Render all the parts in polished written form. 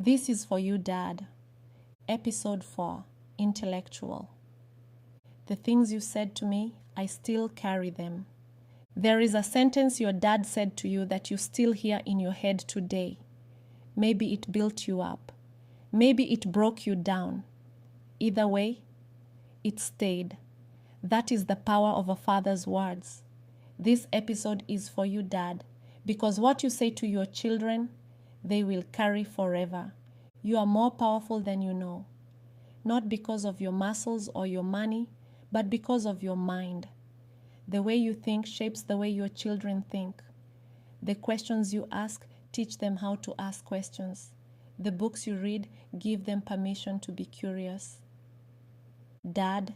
This is for you, Dad. Episode 4, Intellectual. The things you said to me, I still carry them. There is a sentence your dad said to you that you still hear in your head today. Maybe it built you up. Maybe it broke you down. Either way, it stayed. That is the power of a father's words. This episode is for you, Dad, because what you say to your children, they will carry forever. You are more powerful than you know. Not because of your muscles or your money, but because of your mind. The way you think shapes the way your children think. The questions you ask teach them how to ask questions. The books you read give them permission to be curious. Dad,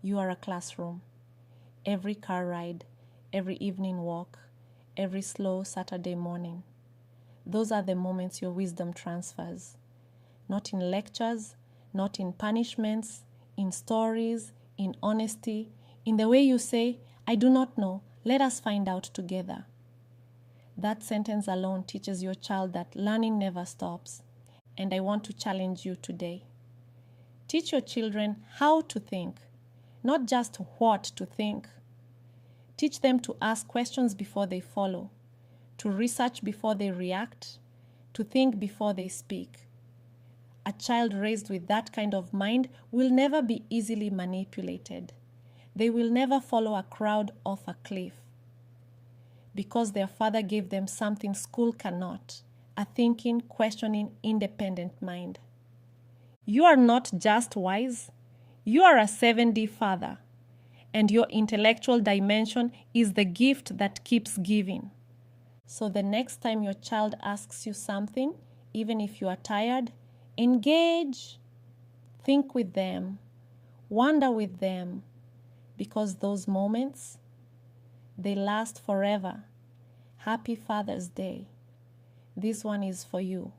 you are a classroom. Every car ride, every evening walk, every slow Saturday morning. Those are the moments your wisdom transfers. Not in lectures, not in punishments, in stories, in honesty, in the way you say, I do not know, let us find out together. That sentence alone teaches your child that learning never stops. And I want to challenge you today. Teach your children how to think, not just what to think. Teach them to ask questions before they follow, to research before they react, to think before they speak. A child raised with that kind of mind will never be easily manipulated. They will never follow a crowd off a cliff. Because their father gave them something school cannot, a thinking, questioning, independent mind. You are not just wise, you are a 7D father, and your intellectual dimension is the gift that keeps giving. So the next time your child asks you something, even if you are tired, engage, think with them, wonder with them, because those moments, they last forever. Happy Father's Day. This one is for you.